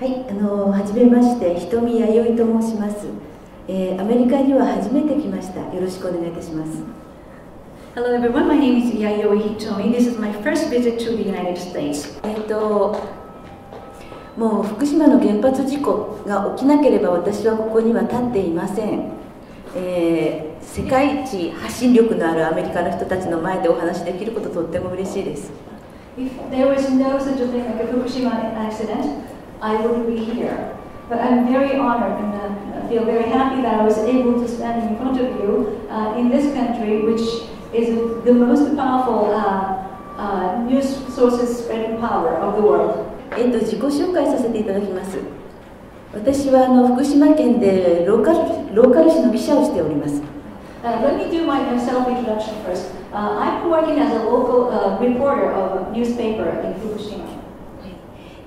はい、はじめまして、ひとみやよいと申します。アメリカには初めて来ました。よろしくお願いいたします。Hello everyone, my name is Yayoi Hitomi. This is my first visit to the United States. もう福島の原発事故が起きなければ私はここには立っていません。世界一発信力のあるアメリカの人たちの前でお話しできることとっても嬉しいです。If there was no such a thing like a Fukushima accident, I wouldn't be here. But I'm very honored and feel very happy that I was able to stand in front of you in this country, which is the most powerful news sources spreading power of the world. 自己紹介させていただきます。私は福島県でローカル紙の記者をしております。Let me do my self-introduction first. I'm working as a local reporter of a newspaper in Fukushima.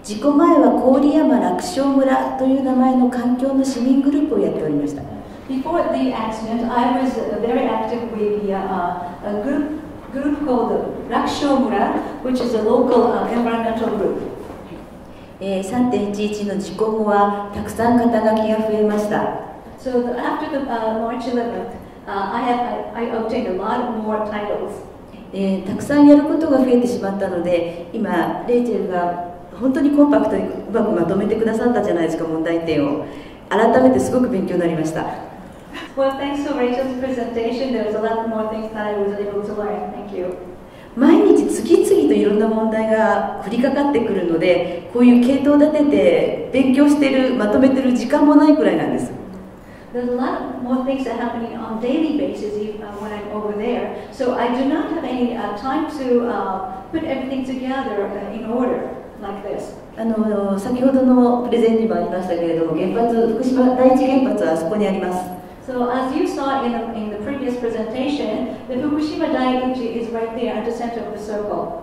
事故前は郡山楽勝村という名前の環境の市民グループをやっておりました。Before the accident, I was very active with a group called Rakushomura, which is a local environmental group. 3.11 の事故後はたくさん肩書きが増えました。So after the March 11th, I obtained a lot more titles. たくさんやることが増えてしまったので、今レイチェルが本当にコンパクトにうまくまとめてくださったじゃないですか、問題点を。改めてすごく勉強になりました。Well, thanks to Rachel's presentation. There was a lot more things that I was able to learn. Thank you. 毎日次々といろんな問題が降りかかってくるので、こういう系統立てて勉強してる、まとめてる時間もないくらいなんです。There's a lot more things that are happening on daily basis when I'm over there. So I do not have any time to put everything together in order like this. 先ほどのプレゼンにもありましたけれども、福島第一原発はあそこにあります。So as you saw in the previous presentation, the Fukushima Daiichi is right there at the center of the circle.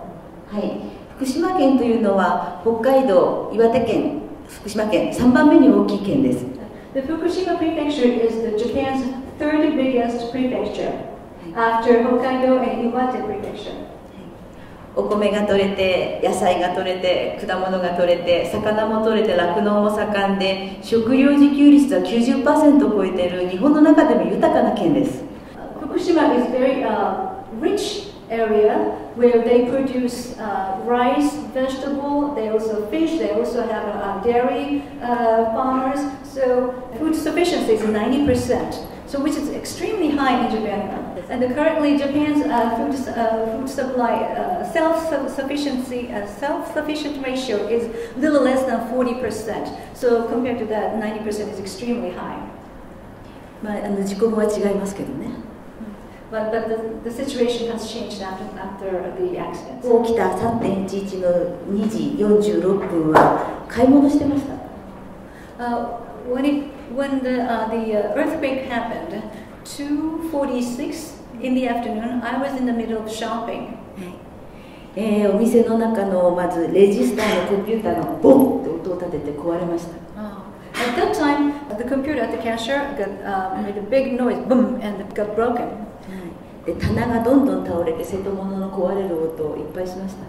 はい、福島県というのは北海道、岩手県、福島県3番目に大きい県です。The Fukushima Prefecture is Japan's third biggest prefecture after Hokkaido and Iwate Prefecture. お米が取れて、野菜が取れて、果物が取れて、魚も取れて、酪農も盛んで、食料自給率は 90% を超えている日本の中でも豊かな県です。Fukushima is very rich area where they produce rice, vegetable, they also fish, they also have dairy farmers, so food sufficiency is 90%, so which is extremely high in Japan. And currently Japan's food supply self-sufficient ratio is little less than 40%, so compared to that 90% is extremely high. 事故後は違いますけどね。But the situation has changed after the accident. 起きた 3.11 の2時46分は買い物してました。When the earthquake happened, 2:46 in the afternoon, I was in the middle of shopping. お店の中のまずレジスターのコンピューターがボンって音を立てて壊れました。At that time, the computer at the cashier made a big noise, boom, and it got broken. で棚がどんどん倒れて瀬戸物の壊れる音をいっぱいしました。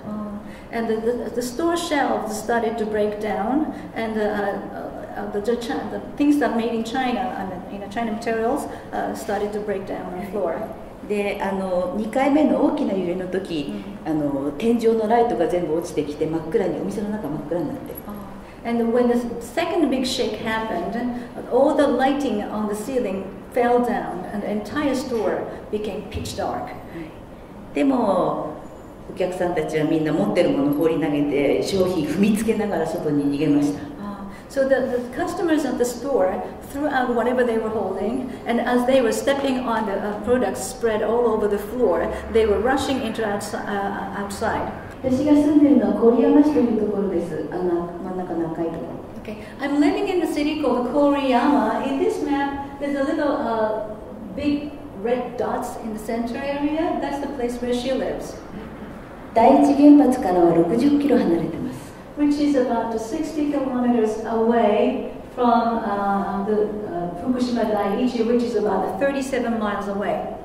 And the store shelves started to break down, and the things that are made in China, China materials, started to break down on the floor. で2回目の大きな揺れの時、天井のライトが全部落ちてきて真っ暗に、お店の中真っ暗になって。And when the second big shake happened, all the lighting on the ceiling fell down, and the entire store became pitch dark. でもお客さんたちはみんな持ってるものを放り投げて商品踏みつけながら外に逃げました。So the customers at the store threw out whatever they were holding, and as they were stepping on the products spread all over the floor, they were rushing into outside. 私が住んでいるのは郡山市というところです。真ん中の赤いところ。Okay, I'm living in the city called Koriyama. In this map, there's a little big red dots in the center area. That's the place where she lives. 第一原発からは60キロ離れてます。Which is about 60 kilometers away from the Fukushima Daiichi, which is about 37 miles away.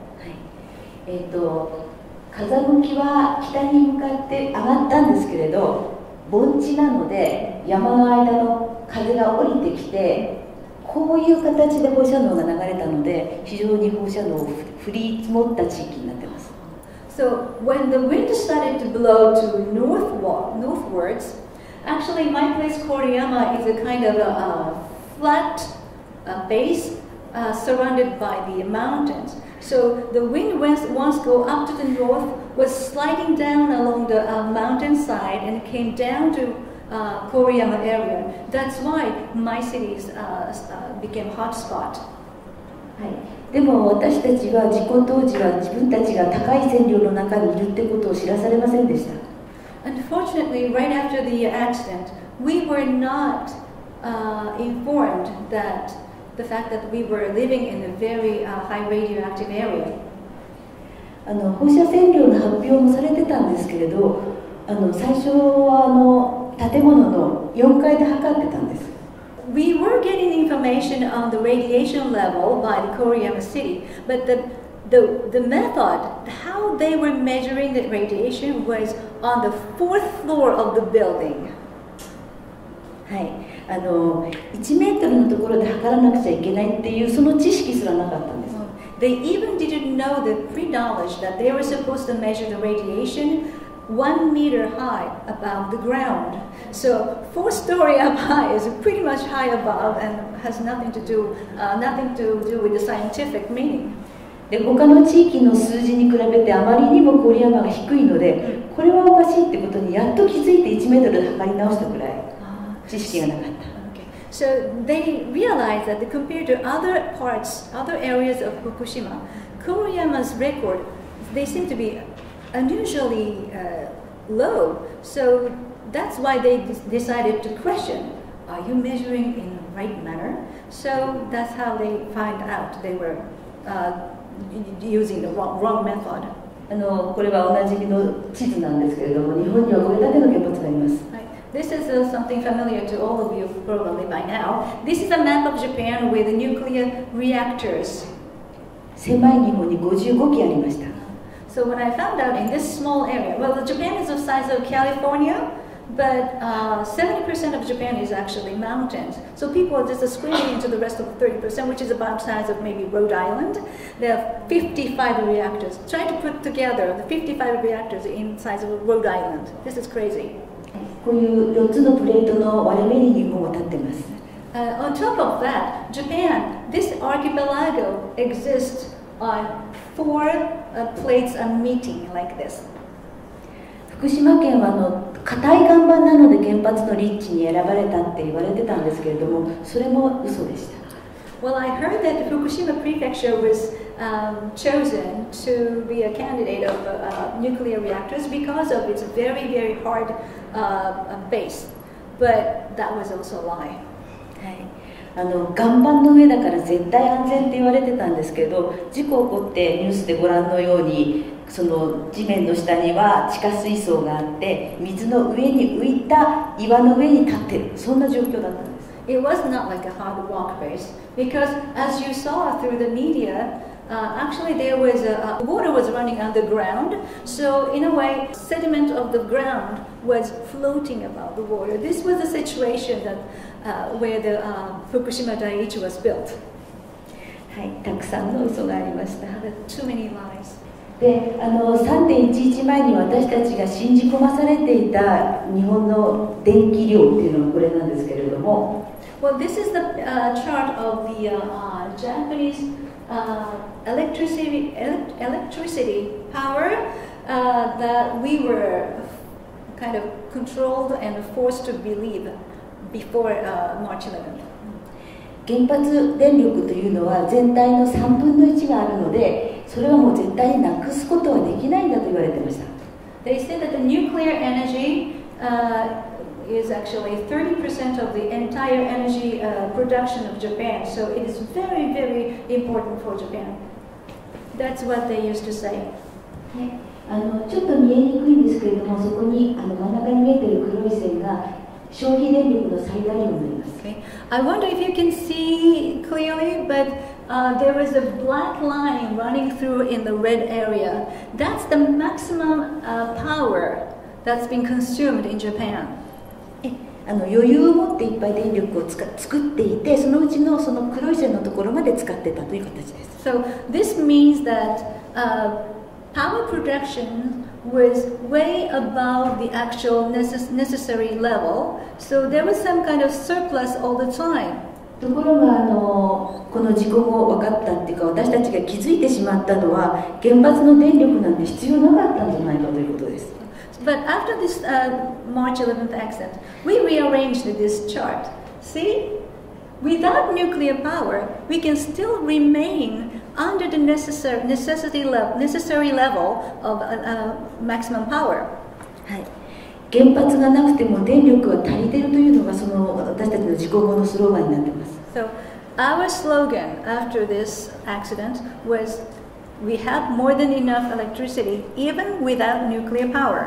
風向きは北に向かって上がったんですけれど、盆地なので山の間の風が降りてきて、こういう形で放射能が流れたので、非常に放射能を降り積もった地域になっています。So when the wind started to blow to northwards, actually my place Koriyama is a kind of a flat base surrounded by the mountains. So the wind once go up to the north was sliding down along the mountainside and came down to Koriyama area. That's why my cities became hotspot. はい、でも私たちは事故当時は自分たちが高い線量の中にいるってことを知らされませんでした。Unfortunately, right after the accident, we were not informed that the fact that we were living in a very high radioactive area. 放射線量の発表もされてたんですけれど、最初は建物の4階で測ってたんです。We were getting information on the radiation level by the Koriyama city, but the method, how they were measuring the radiation was on the 4th floor of the building. はい、1メートルのところで測らなくちゃいけないっていうその知識すらなかったんです。They even didn't know the pre-knowledge that they were supposed to measure the radiation 1 meter high above the ground. So 4-story up high is pretty much high above and has nothing to do with the scientific meaning. で、他の地域の数字に比べてあまりにも郡山が低いので、これはおかしいってことにやっと気づいて1メートルで測り直したくらい知識がなかった。So they realized that compared to other areas of Fukushima, Kuriyama's record, they seem to be unusually low. So that's why they decided to question, are you measuring in the right manner? So that's how they find out they were using the wrong method. これはおなじみの地図なんですけれども、日本にはこれだけの原発があります。This is something familiar to all of you probably by now. This is a map of Japan with the nuclear reactors. 狭い日本に55基ありました。So when I found out in this small area, well, Japan is the size of California, but 70% of Japan is actually mountains. So people are just squeezing into the rest of the 30%, which is about the size of maybe Rhode Island. There are 55 reactors. Try to put together the 55 reactors in the size of Rhode Island. This is crazy. こういう4つのプレートの割れ目に日本は立っています。On top of that, Japan, this archipelago exists on 4 plates are meeting like this. 福島県は硬い岩盤なので原発の立地に選ばれたって言われてたんですけれども、それも嘘でした。Well, I heard that the Fukushima Prefecture was chosen to be a candidate of nuclear reactors because of its very, very hard base. But that was also a lie. 岩盤の上だから絶対安全って言われてたんですけど、事故起こってニュースでご覧のように、その地面の下には地下水槽があって、水の上に浮いた岩の上に立ってる、そんな状況だったんです。It was not like a hard rock base because, as you saw through the media, actually there was water was running underground. So in a way, sediment of the ground was floating above the water. This was the situation that where the Fukushima Daiichi was built. はい、たくさんの嘘がありました。Too many lies. で、3.11 前に私たちが信じ込まされていた日本の電気量っていうのはこれなんですけれども。Well, this is the chart of the Japanese electricity power that we were kind of controlled and forced to believe before March 11th. 原発電力というのは全体の3分の1があるので、それはもう絶対になくすことはできないんだと言われてました。They said that the nuclear energy is actually 30% of the entire energy production of Japan. So it is very, very important for Japan. That's what they used to say. ちょっと見えにくいんですけれども、そこに真ん中に見えている黒い線が消費電力の最大量になります。Okay. I wonder if you can see clearly, but there is a black line running through in the red area. That's the maximum power that's been consumed in Japan. 余裕を持っていっぱい電力を作っていて、そのうちのその黒い線のところまで使ってたという形です。So this means that power production was way above the actual necessary level, so there was some kind of surplus all the time. ところがこの事故後分かったっていうか、私たちが気づいてしまったのは、原発の電力なんて必要なかったんじゃないかということです。But after this March 11th accident, we rearranged this chart. See, without nuclear power, we can still remain under the necessary level of maximum power. はい。原発がなくても電力は足りているというのがその私たちの事故後のスローガンになっています。So our slogan after this accident was, "We have more than enough electricity, even without nuclear power."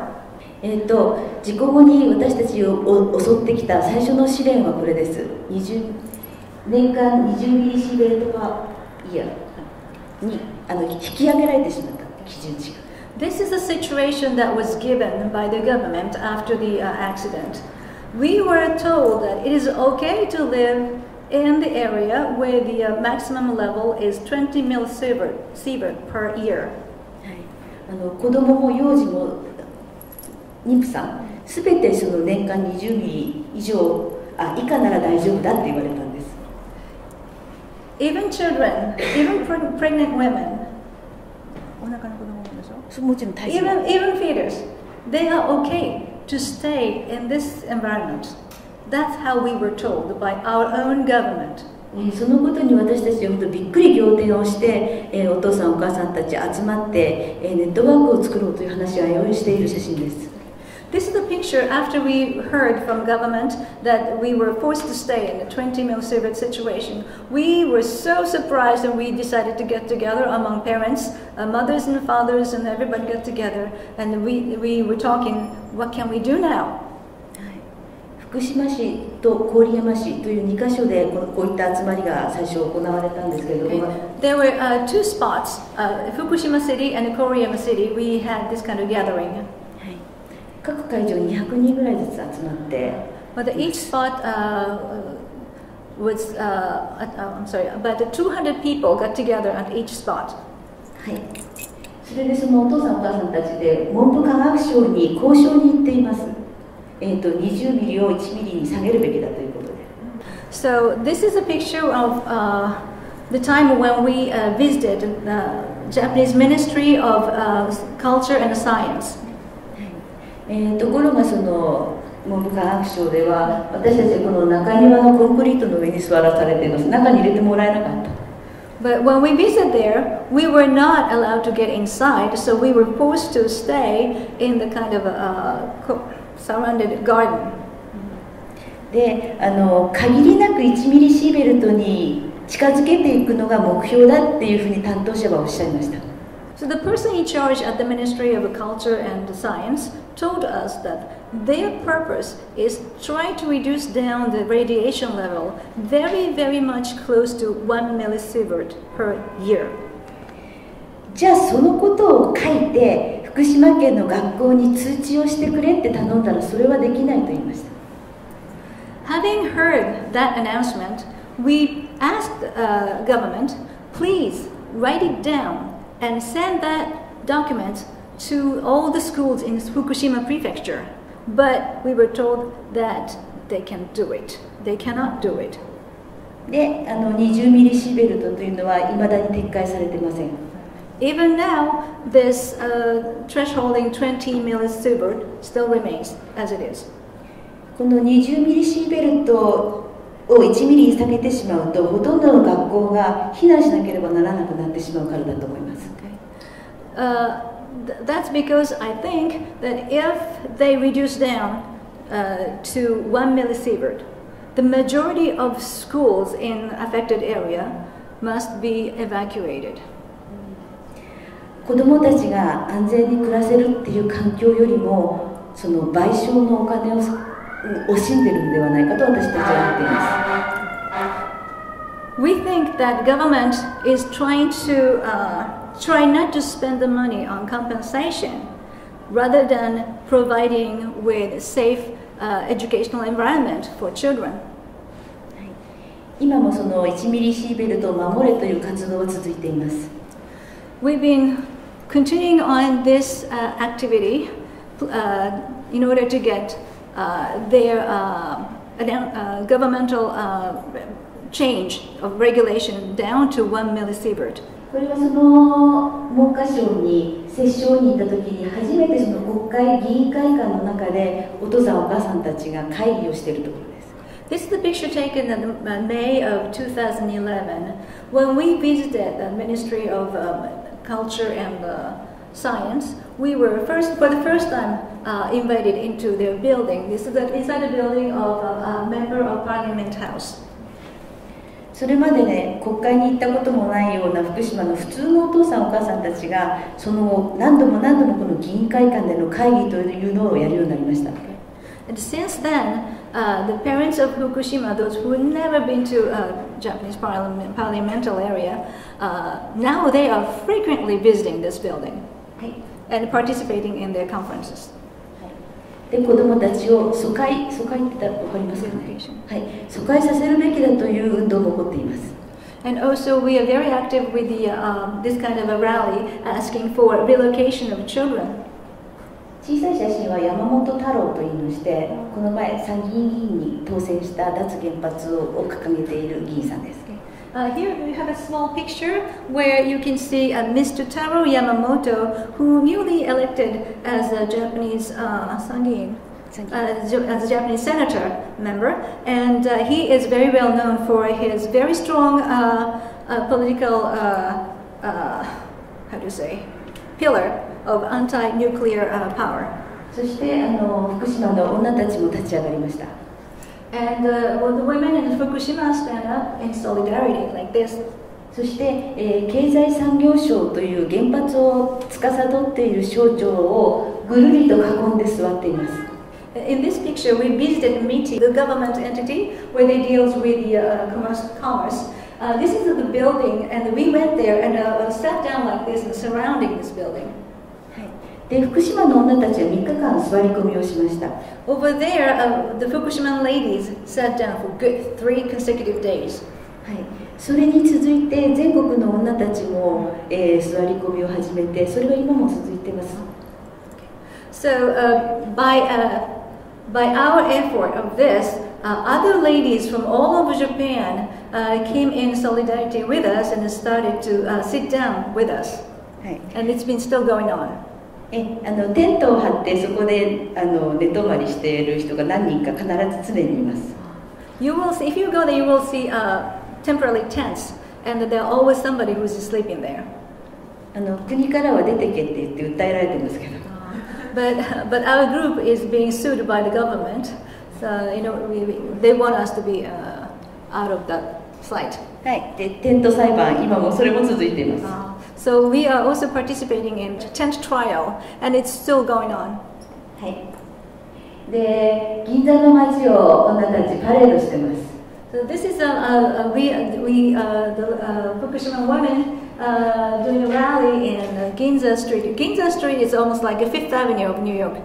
事故後に私たちを襲ってきた最初の試練はこれです。年間20ミリシーベルトパーイヤーに引き上げられてしまった基準値が。This is a situation that was given by the government after the accident. We were told that it is okay to live in the area where the maximum level is 20 millisievert per year. 子供も幼児も妊婦さん、すべてその年間20ミリ以下なら大丈夫だって言われたんです。Even children, even pregnant women, even feeders, they are okay to stay in this environment. That's how we were told by our own government. そのことに私たちは本当びっくり仰天をして、お父さんお母さんたち集まって、ネットワークを作ろうという話を用意している写真です。This is the picture after we heard from government that we were forced to stay in a 20 millisievert situation. We were so surprised and we decided to get together among parents, mothers and fathers, and everybody got together and we were talking, what can we do now? 福島市と郡山市という2カ所でこういった集まりが最初行われたんですけれども、There were two spots, Fukushima City and Koriyama City. We had this kind of gathering. 各会場に200人ぐらいずつ集まって、But each spot was, I'm sorry, about 200 people got together at each spot. はい。それでそのお父さんお母さんたちで文部科学省に交渉に行っています。20ミリを1ミリに下げるべきだということで。So this is a picture of the time when we visited the Japanese Ministry of Culture and Science. ところがその文部科学省では私たちはこの中庭のコンクリートの上に座らされています。中に入れてもらえなかった。But when we visited there, we were not allowed to get inside, so we were forced to stay in the kind of surrounded garden. で、限りなく1ミリシーベルトに近づけていくのが目標だっていうふうに担当者はおっしゃいました。So the person in charge at the Ministry of Culture and Science told us that their purpose is try to reduce down the radiation level very, very much close to 1 millisievert per year. じゃあそのことを書いて福島県の学校に通知をしてくれって頼んだらそれはできないと言いました。Having heard that announcement, we asked government, please write it down and send that document to all the schools in Fukushima Prefecture. But we were told that they can't do it. They cannot do it. で、20ミリシーベルトというのは未だに撤回されていません。Even now, this thresholding 20 millisievert still remains as it is. この20ミリシーベルトを1ミリに下げてしまうと、ほとんどの学校が避難しなければならなくなってしまうからだと思います。That's because I think that if they reduce down to 1 millisievert, the majority of schools in affected area must be evacuated. 子どもたちが安全に暮らせるっていう環境よりも、その賠償のお金を惜しんでるのではないかと私たちは思っています。We think that government is trying to try not to spend the money on compensation rather than providing with safe educational environment for children. 今もその1ミリシーベルトを守れという活動は続いています。We've been continuing on this activity in order to get their governmental change of regulation down to 1 millisievert. これはその文科省に折衝に行った時に初めてその国会議員会館の中でお父さんお母さんたちが会議をしているところです。This is the picture taken in May of 2011 when we visited the Ministry of Culture and Science. We were for the first time invited into their building. This is inside the building of a member of Parliament House. それまでね、国会に行ったこともないような福島の普通のお父さんお母さんたちがその何度もこの議員会館での会議というのをやるようになりました。And since then, the parents of Fukushima, those who had never been to Japanese parliamental area, now they are frequently visiting this building and participating in their conferences. で子どもたちを疎開って分かりますかね、はい、疎開させるべきだという運動も起こっています。And also we are very active with this kind of a rally asking for relocation of children. 小さい写真は山本太郎といいまして、この前参議院議員に当選した脱原発を掲げている議員さんです。Here we have a small picture where you can see Mr. Taro Yamamoto, who newly elected as a Japanese as a Japanese senator member, and he is very well known for his very strong political, how do you say, pillar of anti-nuclear power. そして福島の女たちも立ち上がりました。And well, the women in Fukushima stand up in solidarity like this. そして、経済産業省という原発を司っている省庁をぐるりと囲んで座っています。In this picture, we visited METI, the government entity where they deals with the commerce. This is the building, and we went there and sat down like this and surrounding this building. で福島の女たちは3日間座り込みをしました。Over there, the Fukushima ladies sat down for good 3 consecutive days. はい、それに続いて全国の女たちも、座り込みを始めて、それは今も続いています。So by our effort of this, other ladies from all over Japan came in solidarity with us and started to sit down with us. はい、and it's been still going on. テントを張ってそこで寝泊まりしている人が何人か必ず常にいます。You will see, if you go there, you will see temporary tents, and there's always somebody who's sleeping there. 国からは出てけって言って訴えられてますけど。But our group is being sued by the government, so they want us to be out of the site. はい。でテント裁判今もそれも続いています。So we are also participating in tent trial, and it's still going on. はい。で銀座の街を女たちパレードしてます。So this is the Fukushima women doing a rally in Ginza Street. Ginza Street is almost like a Fifth Avenue of New York.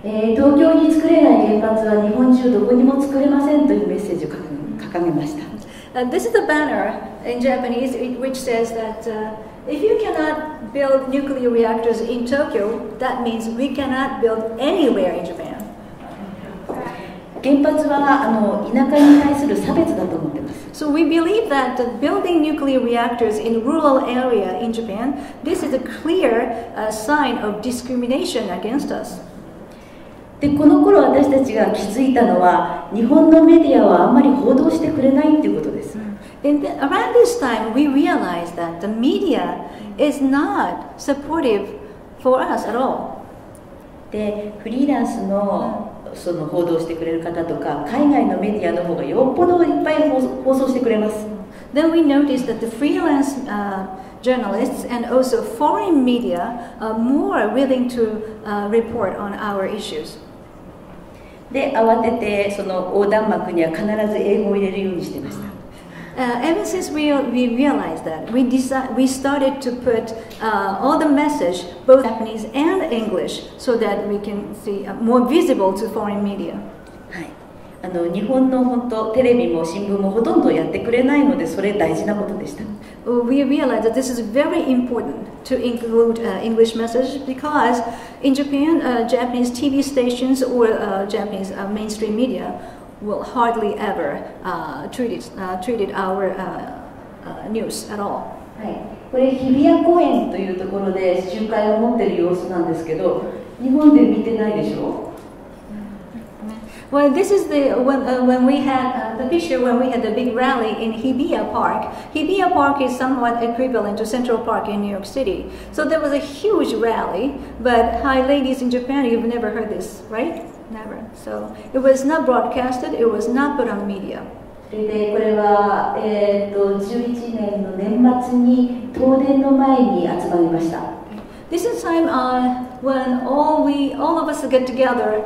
東京に作れない原発は日本中どこにも作れませんというメッセージを掲げました。This is the banner in Japanese which says that if you cannot build nuclear reactors in Tokyo, that means we cannot build anywhere in Japan. 原発は田舎に対する差別だと思っています。So we believe that building nuclear reactors in rural area in Japan, this is a clear sign of discrimination against us. でこの頃私たちが気づいたのは日本のメディアはあんまり報道してくれないっていうことです。Around this time, we realized that the media is not supportive for us at all. でフリーランスのその報道してくれる方とか海外のメディアの方がよっぽどいっぱい放送してくれます。Then we noticed that the freelance journalists and also foreign media are more willing to report on our issues. で慌ててその横断幕には必ず英語を入れるようにしてました。Ever since we realized that, we started to put all the message, both Japanese and English, so that we can see more visible to foreign media. 日本の本当テレビも新聞もほとんどやってくれないので、それ大事なことでした。We realized that this is very important to include English messages because in Japan, Japanese TV stations or Japanese mainstream media will hardly ever treated our news at all. これ日比谷公園というところで集会を持っている様子なんですけど、日本で見てないでしょ。Well, this is when we had the picture when we had the big rally in Hibiya Park. Hibiya Park is somewhat equivalent to Central Park in New York City. So there was a huge rally, but hi ladies in Japan, you've never heard this, right? Never. So it was not broadcasted, it was not put on media. でこれは、11年の年末に東電の前に集まりました。This is time when all of us got together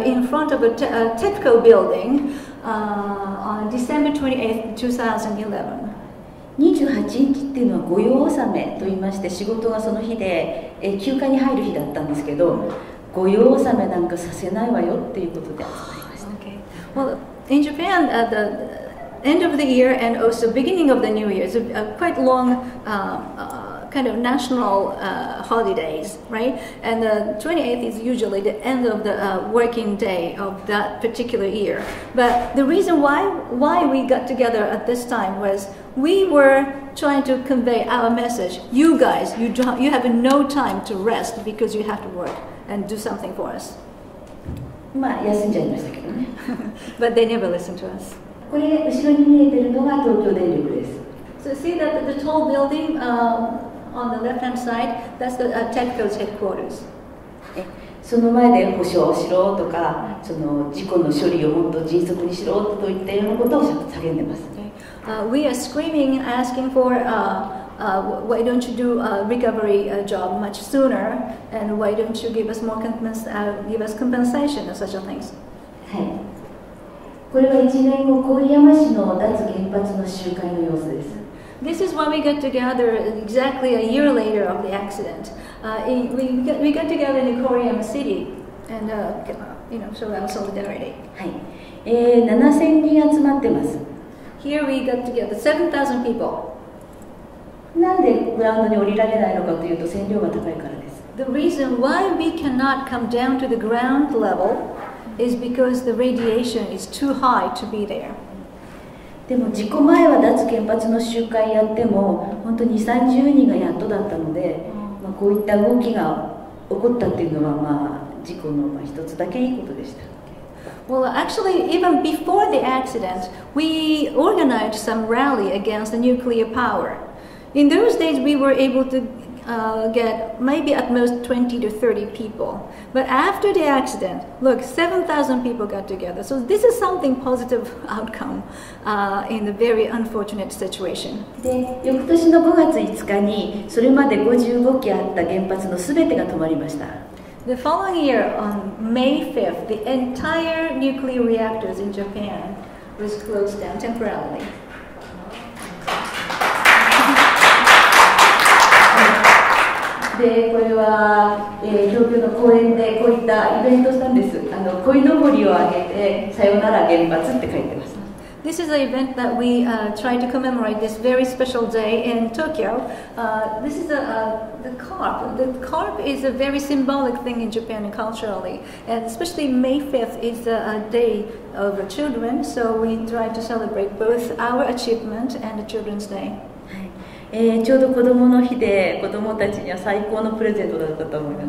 in front of a TEPCO building on December 28th, 2011. 28日っていうのは御用納めと言いまして、仕事がその日で、休暇に入る日だったんですけど、御用納めなんかさせないわよっていうことで集まりました。Okay. Well, in Japan, at the end of the year and also beginning of the new year, it's a quite long kind of national holidays, right? And the 28th is usually the end of the working day of that particular year. But the reason why we got together at this time was we were trying to convey our message. You guys, you have no time to rest because you have to work and do something for us. まあ休んじゃいましたけどね。But they never listened to us. これ後ろに見えてるのが東京電力です。So see that the tall building on the left-hand side, that's the TEPCO's headquarters. その前で保証しろとか、その事故の処理をもっと迅速にしろといったようなことを叫んでます。We are screaming, asking for why don't you do a recovery job much sooner, and why don't you give us compensation and such things. はい。これは1年後郡山市の脱原発の集会の様子です。This is when we got together exactly a year later of the accident. We got together in Koriyama City and show our solidarity. はい。7000人集まってます。Here we got together 7,000 people. なんでグラウンドに降りられないのかというと線量が高いからです。The reason why we cannot come down to the ground level is because the radiation is too high to be there. でも事故前は脱原発の集会やっても本当に20-30人がやっとだったので、こういった動きが起こったっていうのは事故の一つだけいいことでした。Well, actually, even before the accident, we organized some rally against the nuclear power. In those days, we were able to get maybe at most 20 to 30 people. But after the accident, look, 7,000 people got together. So this is something positive outcome in the very unfortunate situation. で、翌年の5月5日にそれまで55基あった原発のすべてが止まりました。The following year, on May 5th, the entire nuclear reactors in Japan was closed down temporarily. でこれは、東京の公園でこういったイベントしたんです。鯉のぼりをあげてさよなら原発って書いてます。This is an event that we try to commemorate this very special day in Tokyo. This is the carp. The carp is a very symbolic thing in Japan and culturally, and especially May 5th is a day of children, so we try to celebrate both our achievement and the Children's Day. ちょうど子供の日で子供たちには最高のプレゼントだったと思いま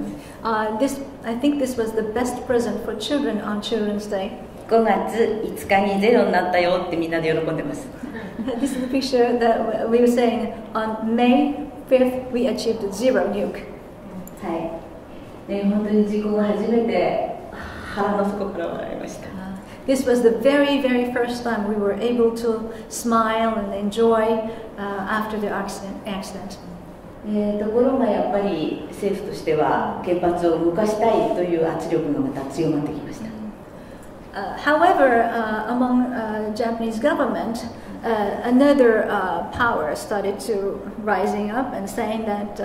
す。I think this was the best present for children on Children's Day. 5月5日にゼロになったよってみんなで喜んでます。This is the picture that we were saying on May 5th we achieved zero nuke. はい。ね、本当に事故後初めて腹の底から笑いました。This was the very, very first time we were able to smile and enjoy after the accident. ところがやっぱり政府としては原発を動かしたいという圧力がまた強まってきました。However, among Japanese government, another power started to rising up and saying that,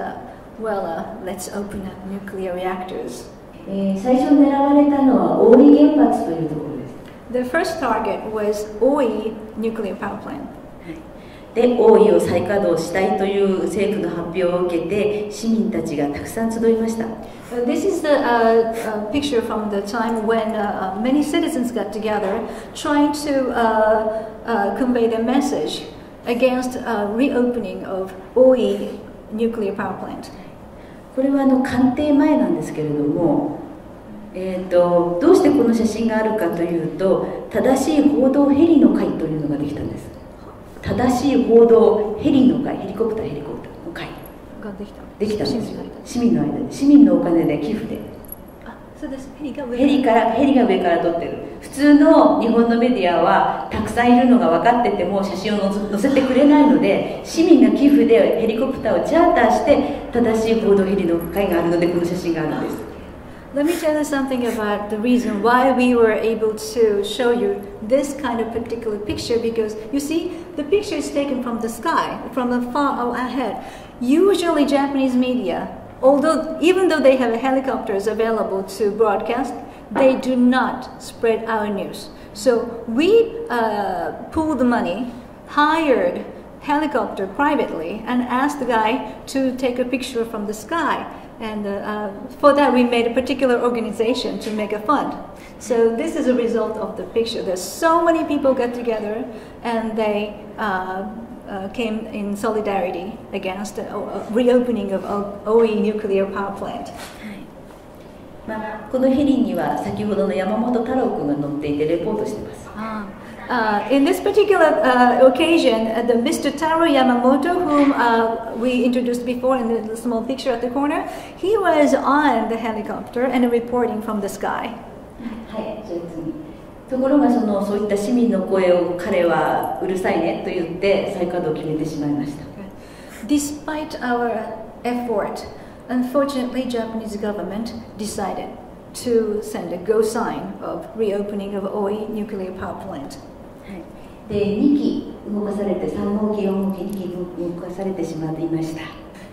let's open up nuclear reactors. 最初狙われたのは大井原発というところです。The first target was Oi nuclear power plant. で、大井を再稼働したいという政府の発表を受けて、市民たちがたくさん集いました。This is the picture from the time when many citizens got together trying to convey their message against reopening of Oi nuclear power plant. これは官邸前なんですけれども、どうしてこの写真があるかというと、正しい報道ヘリの会というのができたんです。正しい報道ヘリの会、ヘリコプターの会ができたんです。市民の間で、市民のお金で寄付で。そうです。ヘリが上から撮ってる。普通の日本のメディアはたくさんいるのが分かってても写真を載せてくれないので、市民が寄付でヘリコプターをチャーターして正しい報道ヘリの会があるので、この写真があるんです。Let me tell you something about the reason why we were able to show you this kind of particular picture, because you see, the picture is taken from the sky, from the far ahead. Usually Japanese media, even though they have helicopters available to broadcast, they do not spread our news. So we pooled the money, hired helicopter privately, and asked the guy to take a picture from the sky. And for that, we made a particular organization to make a fund. So this is a result of the picture. There's so many people got together, and they came in solidarity against the reopening of Oi nuclear power plant. このヘリには先ほどの山本太郎君が乗っていてレポートしてます。In this particular occasion, the Mr. Taro Yamamoto, whom we introduced before in the small picture at the corner, he was on the helicopter and reporting from the sky. はい、じゃあ次。ところがそういった市民の声を彼はうるさいねと言って再稼働を決めてしまいました。Despite our effort, unfortunately, Japanese government decided to send a go sign of reopening of Oi nuclear power plant. で、2機動かされて、3号機、4号機、2機動かされてしまっていました。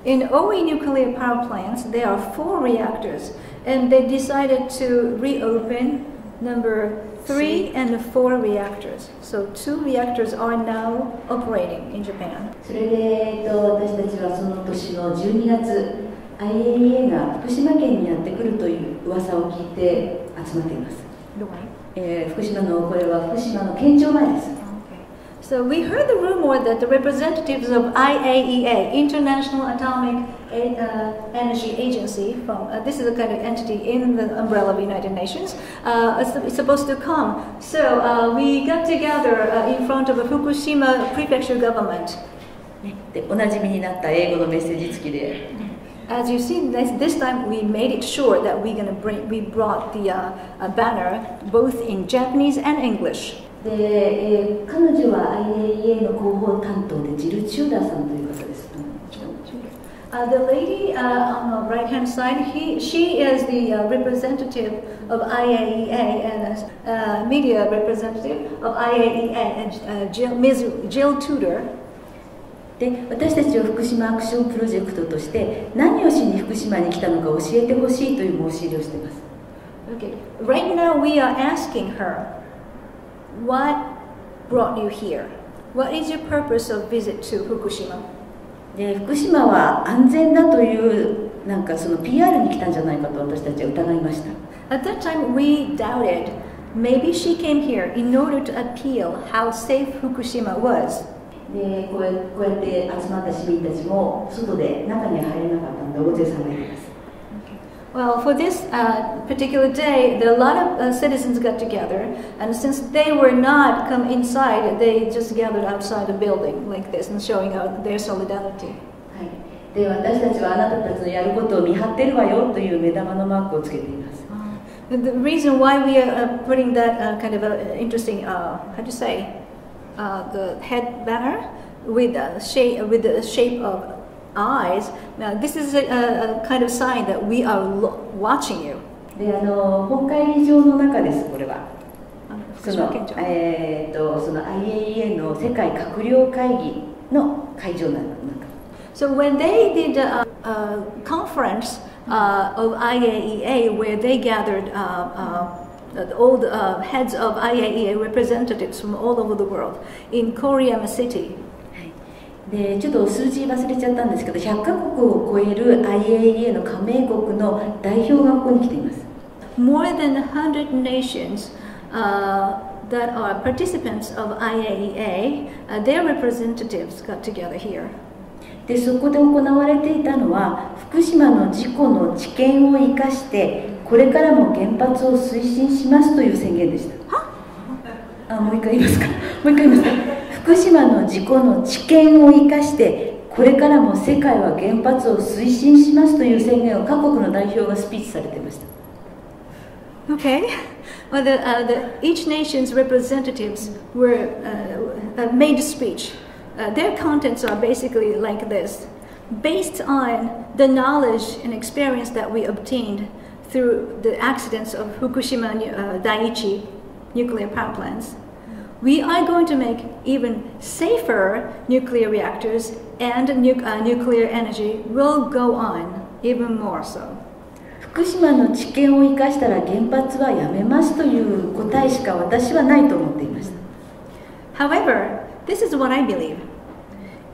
In Oi nuclear power plants, there are 4 reactors, and they decided to reopen number 3 and 4 reactors. So 2 reactors are now operating in Japan. それで、私たちはその年の12月、IAEA が福島県にやってくるという噂を聞いて集まっています。福島のこれは福島の県庁前です。So we heard the rumor that the representatives of IAEA, International Atomic Energy Agency, this is a kind of entity in the umbrella of the United Nations, is supposed to come. So we got together in front of the Fukushima Prefecture government. で、おなじみになった英語のメッセージ付きで。As you see, this time we made it sure that we brought the banner both in Japanese and English. で、彼女は IAEA の広報担当でジル・チューダーさんという方です。The lady on the right-hand side, she is the representative of IAEA and media representative of IAEA, and Ms. Jill Tudor. で、私たちは福島アクションプロジェクトとして何をしに福島に来たのか教えてほしいという申し入れをしています。Okay. Right now we are asking her, what brought you here? What is your purpose of visit to Fukushima? で、福島は安全だというその PR に来たんじゃないかと私たちは疑いました。At that time we doubted maybe she came here in order to appeal how safe Fukushima was. で、こうやって集まった市民たちも外で中には入れなかったので大勢騒いでいます。Well, for this particular day, a lot of citizens got together, and since they were not come inside, they just gathered outside the building like this and showing out their solidarity. はい。で、私たちはあなたたちのやることを見張ってるわよという目玉のマークをつけています。The reason why we are putting that kind of interesting, how do you say, the head banner with the shape of eyes. Now, this is a kind of sign that we are watching you. で、本会議場の中です。これは。その IAEA 世界閣僚会議の会場なんだ。So when they did a conference of IAEA where they gathered all the heads of IAEA representatives from all over the world in Koriyama City. でちょっと数字忘れちゃったんですけど、100カ国を超える IAEA の加盟国の代表がここに来ています。More than 100 nations that are participants of IAEA, their representatives got together here. でそこで行われていたのは、福島の事故の知見を生かしてこれからも原発を推進しますという宣言でした。もう一回言いますか。もう一回言いますか。福島の事故の知見を生かしてこれからも世界は原発を推進しますという宣言を各国の代表がスピーチされていました。Okay. Well, each nation's representatives were made a speech. Their contents are basically like this. Based on the knowledge and experience that we obtained through the accidents of Fukushima Daiichi nuclear power plants, we are going to make even safer nuclear reactors, and nuclear energy will go on even more so. 福島の知見を生かしたら原発はやめますという答えしか私はないと思っていました。However, this is what I believe.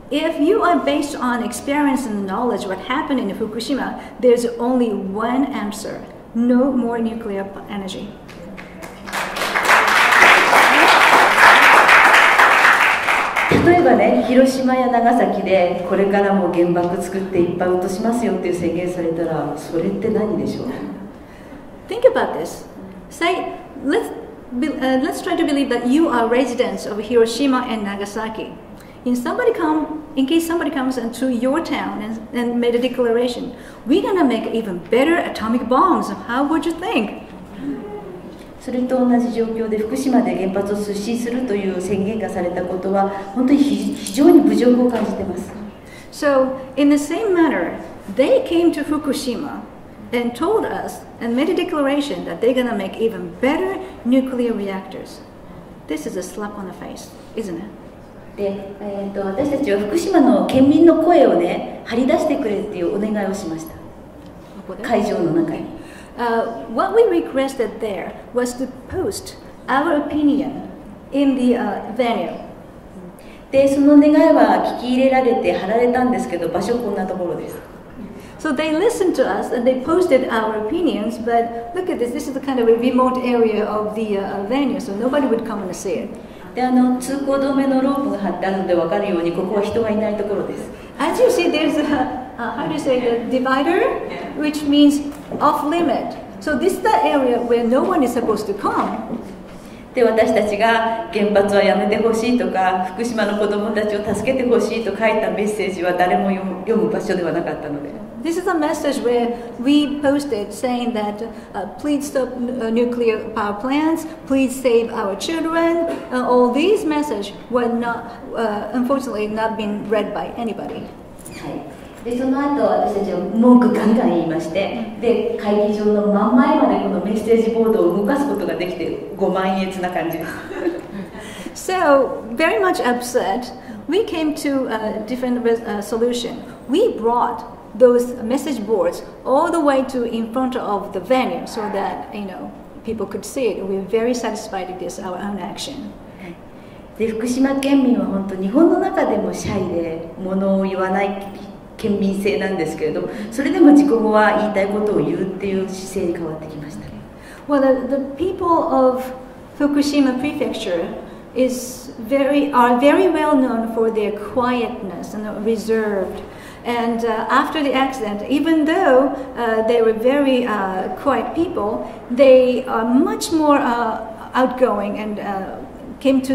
If you are based on experience and knowledge what happened in Fukushima, there's only one answer: no more nuclear energy. 例えばね、広島や長崎でこれからも原爆作っていっぱい落としますよっていう宣言されたら、それって何でしょう？ Think about this. Say, let's try to believe that you are residents of Hiroshima and Nagasaki. In case somebody comes into your town and made a declaration, we're gonna make even better atomic bombs. How would you think? それと同じ状況で福島で原発を推進するという宣言がされたことは本当に非常に侮辱を感じています。So, in the same manner, they came to Fukushima and told us and made a declaration that they're gonna make even better nuclear reactors. This is a slap on the face, isn't it? で私たちは福島の県民の声をね、張り出してくれっていうお願いをしました。会場の中に。What we requested there was to post our opinion in the venue. で、その願いは聞き入れられて貼られたんですけど、場所こんなところです。So they listened to us and they posted our opinions, but look at this. This is the kind of a remote area of the venue, so nobody would come and see it. で、通行止めのロープが張ってあるので分かるように、ここは人がいないところです。As you see, there's how do you say, the divider, which means off limit. So this is the area where no one is supposed to come. で、私たちが原発はやめてほしいとか、福島の子どもたちを助けてほしいと書いたメッセージは誰も読む場所ではなかったので。This is a message where we posted saying that please stop nuclear power plants, please save our children. All these messages were not, unfortunately, not being read by anybody. で、その後私たちは文句ガンガン言いまして、で、会議場の真ん前までこのメッセージボードを動かすことができて、ご満悦な感じです。So, very much upset, we came to a different solution. We brought those message boards all the way to in front of the venue so that, people could see it. We were very satisfied with this, our own action. で、福島県民は本当日本の中でもシャイで物を言わない県民性なんですけれど、それでも事故後は言いたいことを言うっていう姿勢に変わってきました。Well, the people of Fukushima Prefecture are very well known for their quietness and reserved. And after the accident, even though they were very quiet people, they are much more outgoing and came to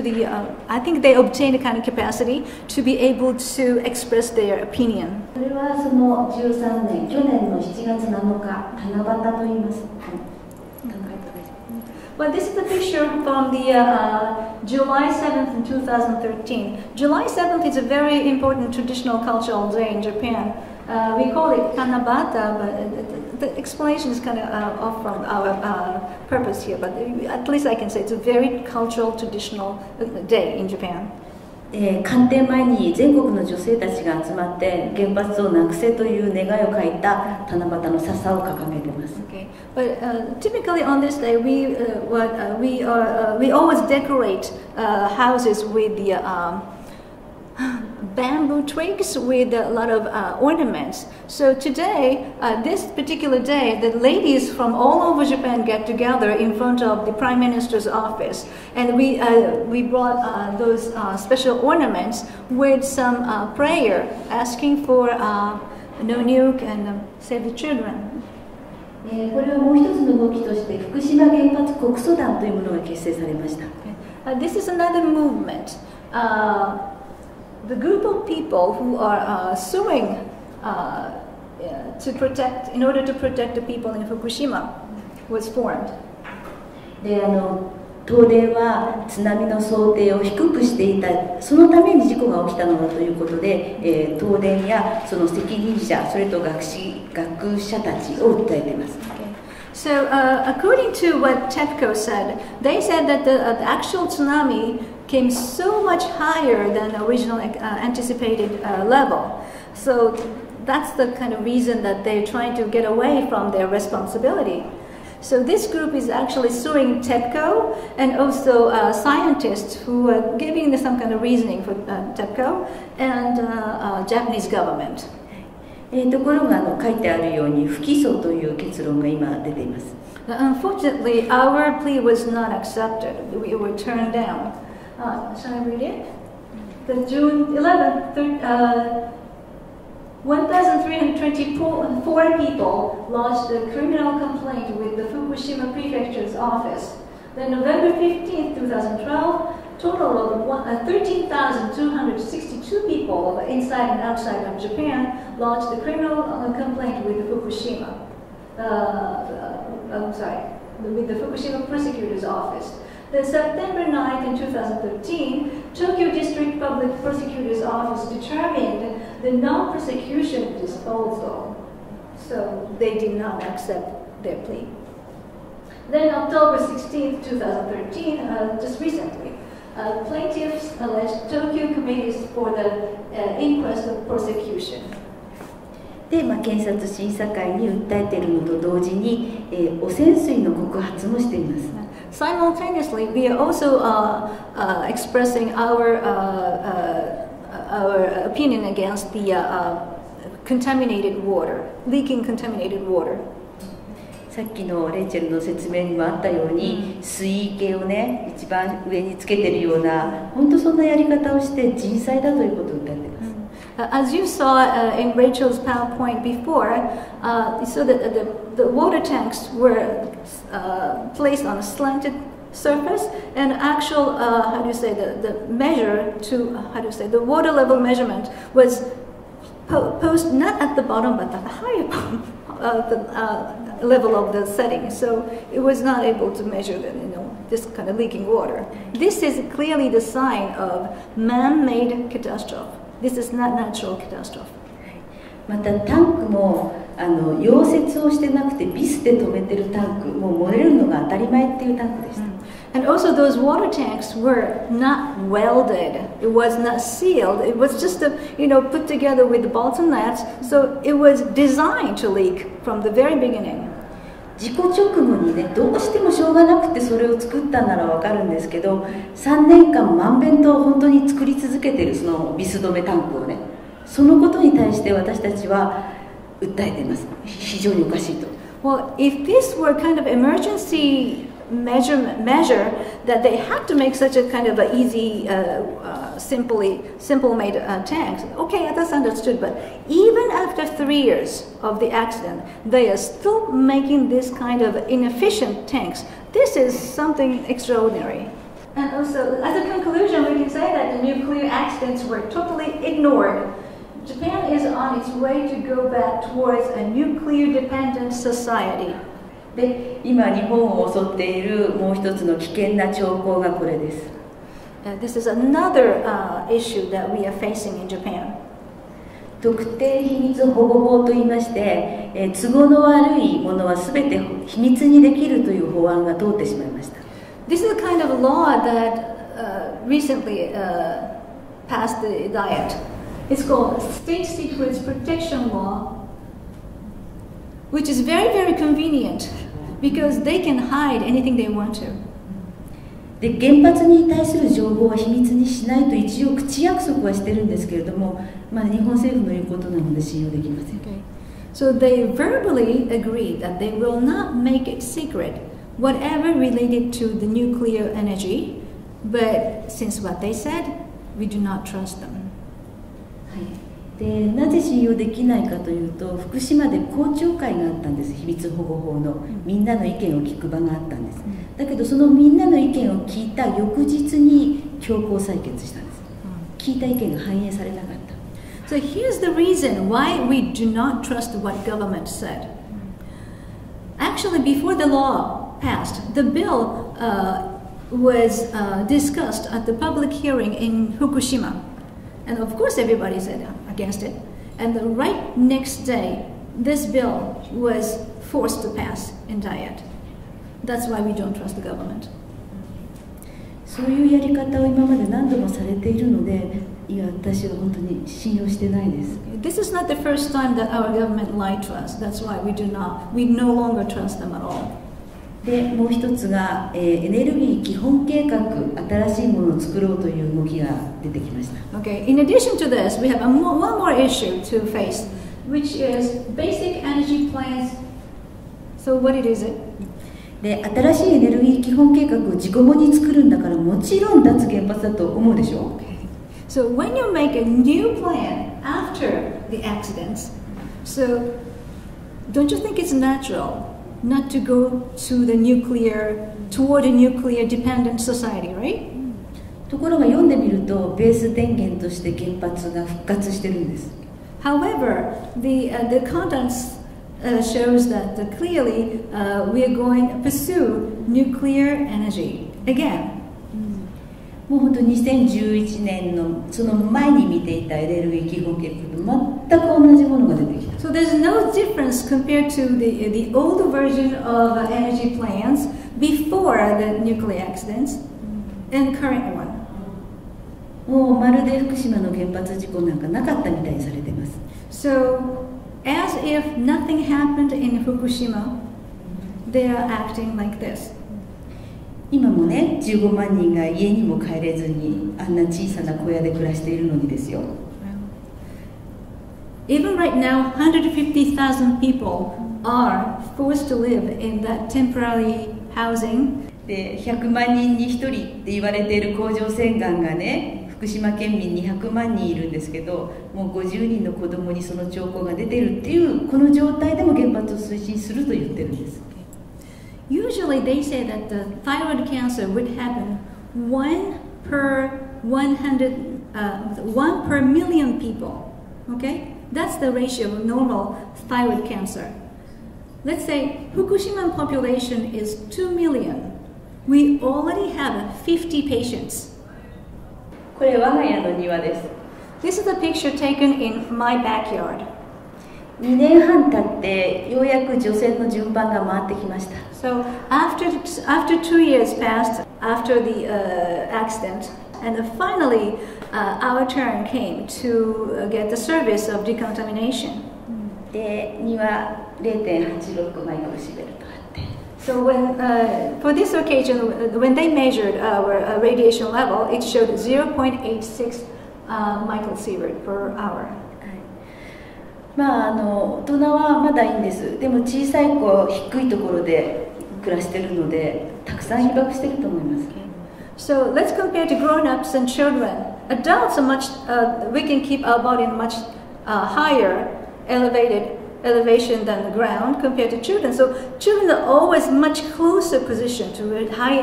I think they obtained a kind of capacity to be able to express their opinion. それはその13年、去年の7月7日、七夕と言います。Well, this is a picture from the July 7th in 2013. July 7th is a very important traditional cultural day in Japan. We call it Kanabata, but the explanation is kind of off from our purpose here. But at least I can say it's a very cultural, traditional day in Japan. 官邸前に全国の女性たちが集まって原発をなくせという願いを書いた七夕の笹を掲げています。Okay. But typically on this day, we always decorate houses with the bamboo twigs with a lot of ornaments. So today, this particular day, the ladies from all over Japan get together in front of the Prime Minister's office, and we brought those special ornaments with some prayer asking for no nuke and save the children. これはもう一つの動きとして福島原発告訴団というものが結成されました。This is another movement. The group of people who are suing in order to protect the people in Fukushima was formed. で、東電は津波の想定を低くしていた、そのために事故が起きたのだということで、東電やその責任者、それと学者たちを訴えています。So, according to what TEPCO said, they said that the actual tsunami came so much higher than the original anticipated level. So that's the kind of reason that they're trying to get away from their responsibility. So this group is actually suing TEPCO and also scientists who are giving some kind of reasoning for TEPCO and Japanese government. ところが書いてあるように不起訴という結論が今出ています。Unfortunately, our plea was not accepted. We were turned down. Shall I read it? The June 11th, 1,324 people lodged a criminal complaint with the Fukushima Prefecture's office. Then November 15th, 2012, total of 13,262 people inside and outside of Japan lodged a criminal complaint with the Fukushima. With the Fukushima Prosecutor's Office. Then September 9th in 2013, Tokyo District Public Prosecutor's Office determined the non-prosecution disposal. So they did not accept their plea. Then October 16th, 2013, just recently, plaintiffs alleged Tokyo committees for the inquest of prosecution. で、検察審査会に訴えているのと同時に、汚染水の告発もしています。Simultaneously, we are also expressing our opinion against the contaminated water, leaking contaminated water. さっきのレイチェルの説明にもあったように、水位計をね、一番上につけているような、本当そんなやり方をして人災だということを訴えています。As you saw in Rachel's PowerPoint before, so that the water tanks were placed on a slanted surface, and actual, the measure to, the water level measurement was posed not at the bottom but at the higher the level of the setting. So it was not able to measure this kind of leaking water. This is clearly the sign of man-made catastrophe. This is not natural catastrophe. またタンクも溶接をしてなくてビスで止めてるタンク、もう漏れるのが当たり前っていうタンクでした。And also those water tanks were not welded. It was not sealed. It was just put together with bolts and nuts. So it was designed to leak from the very beginning. 事故直後にね、どうしてもしょうがなくてそれを作ったならわかるんですけど、3年間まんべんと本当に作り続けているそのビス止めタンクをね、そのことに対して私たちは訴えています。非常におかしいと。Well, if this were kind of emergency measure that they had to make such a kind of a easy, simple made tanks. Okay, that's understood. But even after 3 years of the accident, they are still making this kind of inefficient tanks. This is something extraordinary. And also, as a conclusion, we can say that the nuclear accidents were totally ignored. Japan is on its way to go back towards a nuclear-dependent society. で、今日本を襲っているもう一つの危険な兆候がこれです。This is another issue that we are facing in Japan. 特定秘密保護法といいまして、都合の悪いものはすべて秘密にできるという法案が通ってしまいました。This is a kind of law that recently passed the diet. It's called State Secrets Protection Law, which is very, very convenient because they can hide anything they want to. で原発に対する情報は秘密にしないと一応口約束はしてるんですけれども、まあ、日本政府の言うことなので信用できません。Okay. So they verbally agreed that they will not make it secret, whatever related to the nuclear energy, but since what they said, we do not trust them. でなぜ信用できないかというと、福島で公聴会があったんです。秘密保護法のみんなの意見を聞く場があったんです。だけどそのみんなの意見を聞いた翌日に強行採決したんです。聞いた意見が反映されなかった。So here's the reason why we do not trust what government said. Actually, before the law passed, the bill was discussed at the public hearing in Fukushima. And of course everybody said against it. And the right next day, this bill was forced to pass in Diet. That's why we don't trust the government. そういうやり方を今まで何度もされているので、いや、私は本当に信用してないです。This is not the first time that our government lied to us. That's why we no longer trust them at all. で、もう一つが、エネルギー基本計画、新しいものを作ろうという動きが出てきました。Okay. In addition to this, we have one more issue to face, which is basic energy plans. So what is it? で、新しいエネルギー基本計画を自己後に作るんだから、もちろん脱原発だと思うでしょ。So when you make a new plan after the accidents, so don't you think it's natural not to go toward a nuclear dependent society, right? ところが読んでみると、ベース電源として原発が復活してるんです。However, the contents shows that clearly we are going to pursue nuclear energy again. もう本当に2011年のその前に見ていたエネルギー基本計画と全く同じものが出てきた。So there's no difference compared to the old version of energy plans before the nuclear accidents and current one. もうまるで福島の原発事故なんかなかったみたいにされています。So as if nothing happened in Fukushima, they are acting like this. 今もね、15万人が家にも帰れずにあんな小さな小屋で暮らしているのにですよ。Even right now, 150,000 people are forced to live in that temporary housing. で、100万人に1人って言われている甲状腺がんがね、福島県民200万人いるんですけど、もう50人の子供にその兆候が出ているっていうこの状態でも原発を推進すると言ってるんです。Usually they say that the thyroid cancer would happen 1 per million people. Okay? That's the ratio of normal thyroid cancer. Let's say Fukushima population is 2 million. We already have 50 patients. これ我が家の庭です。This is a picture taken in my backyard. 2年半経ってようやく除染の順番が回ってきました。So after 2 years passed after the accident, and finally our turn came to get the service of decontamination. で、庭 0.86 マイクロシベルトあって。So for this occasion, when they measured our radiation level, it showed 0.86 microsievert per hour. まあ大人はまだいいんです。でも小さい子、低いところで暮らしているので、たくさん被爆していると思います。So let's compare to grown-ups and children. Adults are we can keep our body in much higher elevation than the ground compared to children. So children are always much closer position to a high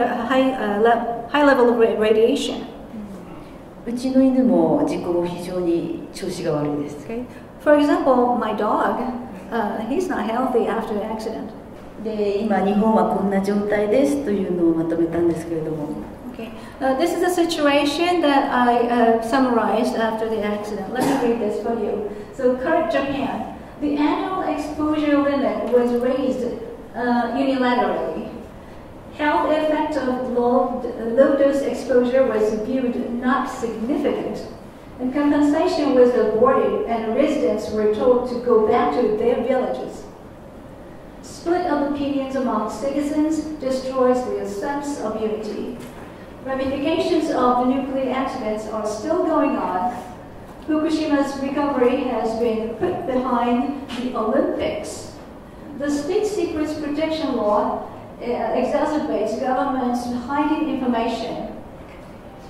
level of radiation. うちの犬も事故後非常に調子が悪いです。Okay. For example, my dog, he's not healthy after the accident. で、今日本はこんな状態ですというのをまとめたんですけれども。Okay. This is a situation that I summarized after the accident. Let me read this for you. So, current Japan, the annual exposure limit was raised unilaterally. Health effect of low dose exposure was viewed not significant. And compensation was aborted, and residents were told to go back to their villages. Split of opinions among citizens destroys the sense of unity. Ramifications of the nuclear accidents are still going on. Fukushima's recovery has been put behind the Olympics. The state secrets protection law exacerbates governments hiding information.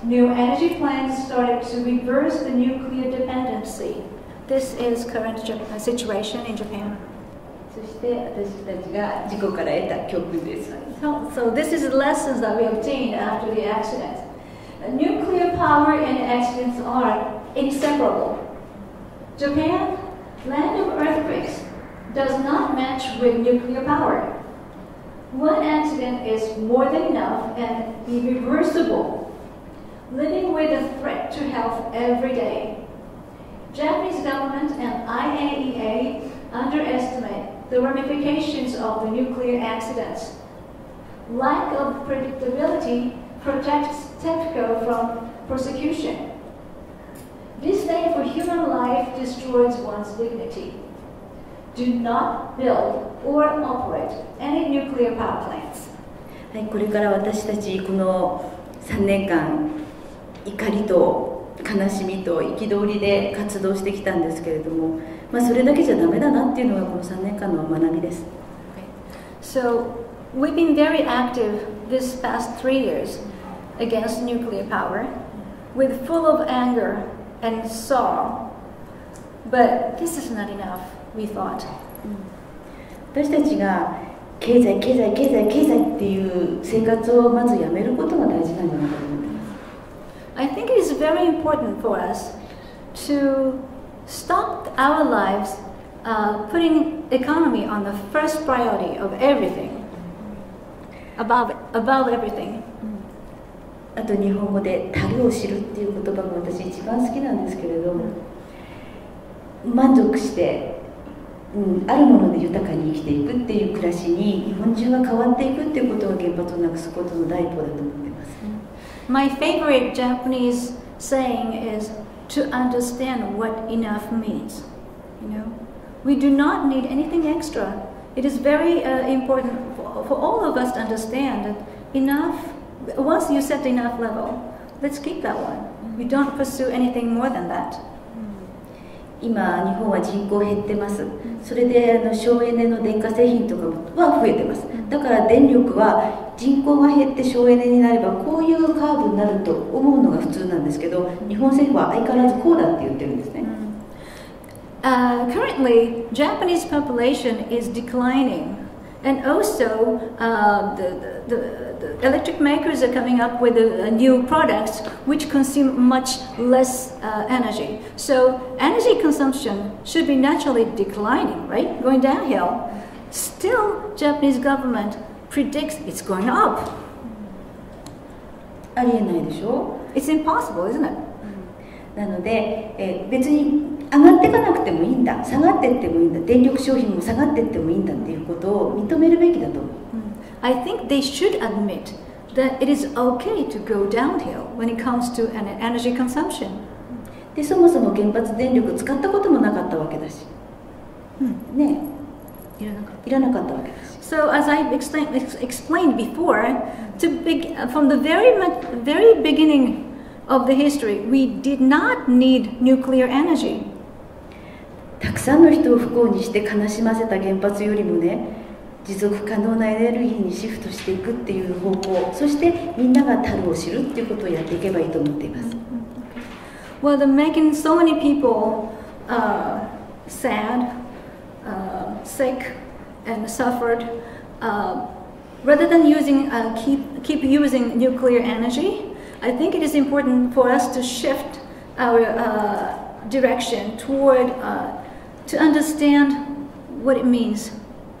New energy plans started to reverse the nuclear dependency. This is current situation in Japan. そして私たちが事故から得た教訓です。So this is the lessons that we obtained after the accident. Nuclear power and accidents are inseparable. Japan, land of earthquakes, does not match with nuclear power. One accident is more than enough and irreversible. Living with a threat to health every day. Japanese government and IAEA underestimate the ramifications of the nuclear accidents. Lack of predictability protects TEPCO from prosecution. Disdain for human life destroys one's dignity. Do not build or operate any nuclear power plants. はい、これから私たちこの3年間怒りと悲しみと憤りで活動してきたんですけれども、それだけじゃダメだなっていうのがこの3年間の学びです。So we've been very active this past 3 years against nuclear power, with full of anger and sorrow. But this is not enough, we thought. 私たちが経済っていう生活をまずやめることが大事なんじゃないかと思っています。I think it is very important for us to stop our lives putting economy on the first priority of everything, above everything. あと日本語で樽を知るっていう言葉が私一番好きなんですけれど、満足して、あるもので豊かに生きていくっていう暮らしに日本中が変わっていくっていうことが原発をなくすことの第一歩だと思っています。My favorite Japanese saying is to understand what enough means. You know, we do not need anything extra. It is very important for all of us to understand that enough. Once you set enough level, let's keep that one. We don't pursue anything more than that. 今日本は人口減ってます。それで省エネの電化製品とかは増えてます。だから電力は人口が減って省エネになればこういうカーブになると思うのが普通なんですけど、日本政府は相変わらずこうだって言ってるんですね。Currently, Japanese population is declining, and also the electric makers are coming up with new products which consume much less energy. So energy consumption should be naturally declining, right? Going downhill. Still, Japanese government predicts it's going up. ありえないでしょ? It's impossible, isn't it? なので、別に上がっていかなくてもいいんだ、下がっていってもいいんだ、電力消費も下がっていってもいいんだっていうことを認めるべきだと思う。I think they should admit that it is okay to go downhill when it comes to an energy consumption. で、そもそも原発電力使ったこともなかったわけだし、ね、いらなかったわけだし。So as I explained before, from the very beginning of the history, we did not need nuclear energy. たくさんの人を不幸にして悲しませた原発よりもね、持続可能なエネルギーにシフトしていくっていう方向、そしてみんなが樽を知るっていうことをやっていけばいいと思っています。Well, they're making so many people sad, sick, and suffered. Rather than keep using nuclear energy, I think it is important for us to shift our direction toward to understand what it means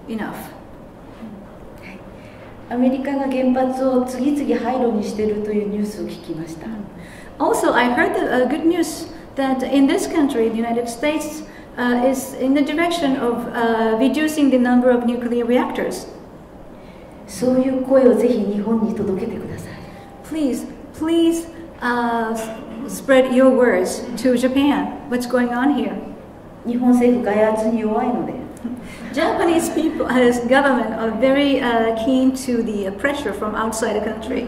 enough. アメリカが原発を次々廃炉にしているというニュースを聞きました。Also, I heard the good news that in this country, the United States, is in the direction of reducing the number of nuclear reactors. そういう声をぜひ日本に届けてください。Please, spread your words to Japan. What's going on here? 日本政府外圧に弱いので。Japanese people, as government, are very keen to the pressure from outside the country.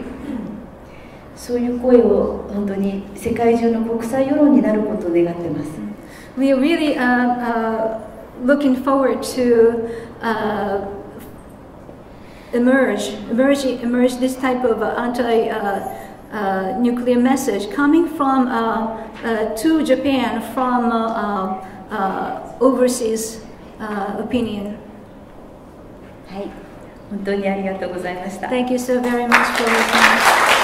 そういう声を本当に世界中の国際世論になることを願ってます。We are really looking forward to emerge this type of anti-nuclear message coming from to Japan from overseas opinion. はい、本当にありがとうございました。Thank you so very much for listening.